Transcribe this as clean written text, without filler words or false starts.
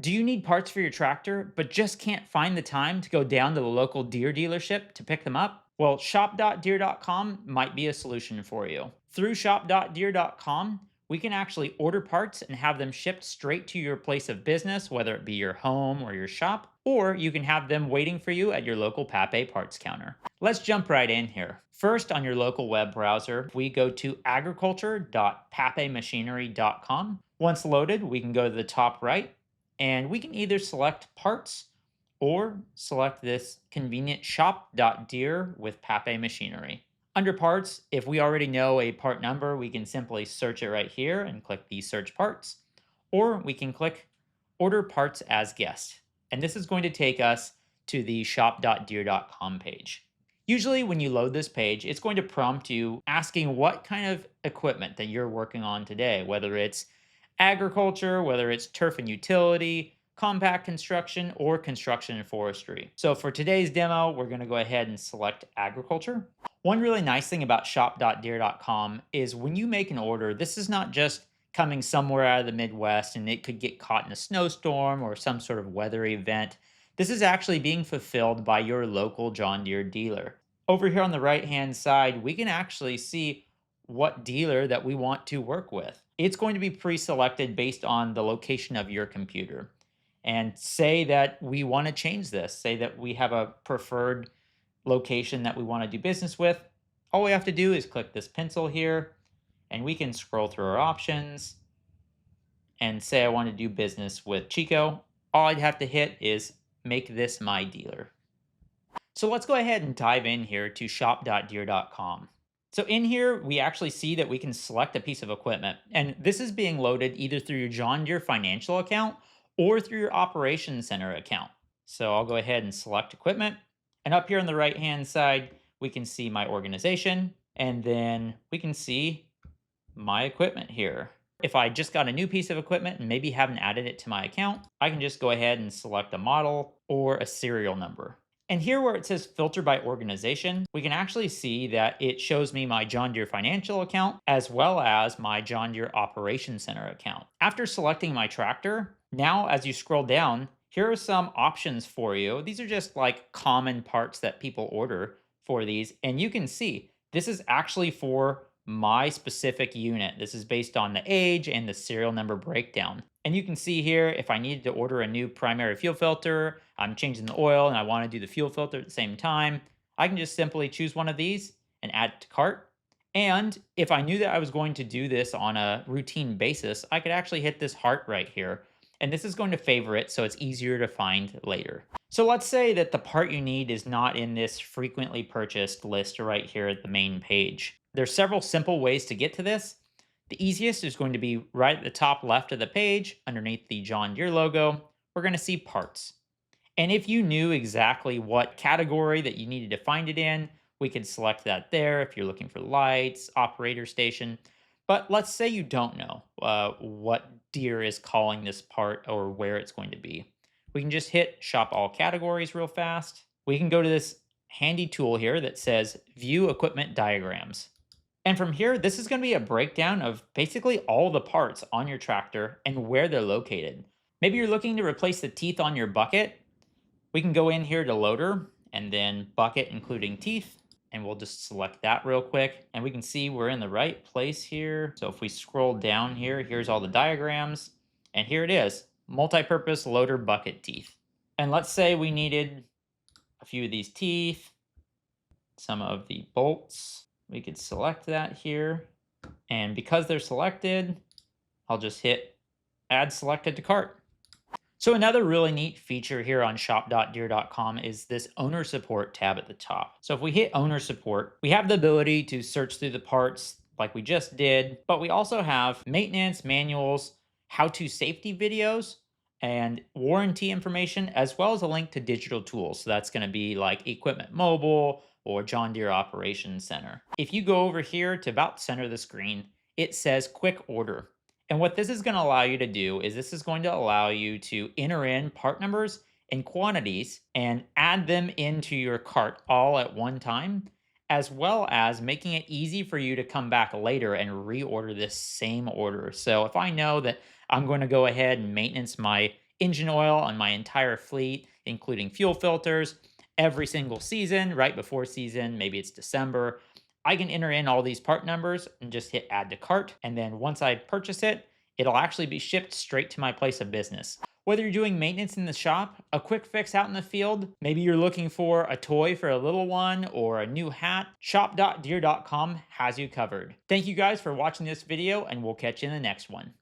Do you need parts for your tractor, but just can't find the time to go down to the local Deere dealership to pick them up? Well, shop.deere.com might be a solution for you. Through shop.deere.com, we can actually order parts and have them shipped straight to your place of business, whether it be your home or your shop, or you can have them waiting for you at your local Papé parts counter. Let's jump right in here. First, on your local web browser, we go to agriculture.papemachinery.com. Once loaded, we can go to the top right and we can either select parts or select this convenient shop.deere with Papé Machinery. Under parts, if we already know a part number, we can simply search it right here and click the search parts, or we can click order parts as guessed. And this is going to take us to the shop.deere.com page. Usually when you load this page, it's going to prompt you asking what kind of equipment that you're working on today, whether it's agriculture, whether it's turf and utility, compact construction, or construction and forestry. So for today's demo, we're going to go ahead and select agriculture. One really nice thing about shop.deere.com is when you make an order, this is not just coming somewhere out of the Midwest and it could get caught in a snowstorm or some sort of weather event. This is actually being fulfilled by your local John Deere dealer. Over here on the right hand side, we can actually see what dealer that we want to work with. It's going to be pre-selected based on the location of your computer. And say that we want to change this, say that we have a preferred location that we want to do business with. All we have to do is click this pencil here and we can scroll through our options and say I want to do business with Chico. All I'd have to hit is make this my dealer. So let's go ahead and dive in here to shop.deere.com. So in here, we actually see that we can select a piece of equipment. And this is being loaded either through your John Deere financial account or through your operations center account. So I'll go ahead and select equipment. And up here on the right hand side, we can see my organization. And then we can see my equipment here. If I just got a new piece of equipment and maybe haven't added it to my account, I can just go ahead and select a model or a serial number. And here where it says filter by organization, we can actually see that it shows me my John Deere financial account as well as my John Deere Operations Center account. After selecting my tractor, now as you scroll down, here are some options for you. These are just like common parts that people order for these. And you can see this is actually for my specific unit. This is based on the age and the serial number breakdown. And you can see here, if I needed to order a new primary fuel filter, I'm changing the oil and I want to do the fuel filter at the same time, I can just simply choose one of these and add it to cart. And if I knew that I was going to do this on a routine basis, I could actually hit this heart right here. And this is going to favor it so it's easier to find later. So let's say that the part you need is not in this frequently purchased list right here at the main page. There's several simple ways to get to this. The easiest is going to be right at the top left of the page underneath the John Deere logo. We're going to see parts. And if you knew exactly what category that you needed to find it in, we could select that there if you're looking for lights, operator station. But let's say you don't know what Deere is calling this part or where it's going to be. We can just hit shop all categories real fast. We can go to this handy tool here that says view equipment diagrams. And from here, this is going to be a breakdown of basically all the parts on your tractor and where they're located. Maybe you're looking to replace the teeth on your bucket. We can go in here to loader and then bucket including teeth. And we'll just select that real quick. And we can see we're in the right place here. So if we scroll down here, here's all the diagrams. And here it is, multi-purpose loader bucket teeth. And let's say we needed a few of these teeth, some of the bolts. We could select that here. And because they're selected, I'll just hit add selected to cart. So another really neat feature here on shop.deere.com is this owner support tab at the top. So if we hit owner support, we have the ability to search through the parts like we just did, but we also have maintenance manuals, how-to safety videos, and warranty information, as well as a link to digital tools. So that's going to be like Equipment Mobile or John Deere Operations Center. If you go over here to about the center of the screen, it says quick order. And what this is going to allow you to do is this is going to allow you to enter in part numbers and quantities and add them into your cart all at one time, as well as making it easy for you to come back later and reorder this same order. So if I know that I'm going to go ahead and maintenance my engine oil on my entire fleet, including fuel filters, every single season, right before season, maybe it's December. I can enter in all these part numbers and just hit add to cart. And then once I purchase it, it'll actually be shipped straight to my place of business. Whether you're doing maintenance in the shop, a quick fix out in the field, maybe you're looking for a toy for a little one or a new hat, shop.deere.com has you covered. Thank you guys for watching this video, and we'll catch you in the next one.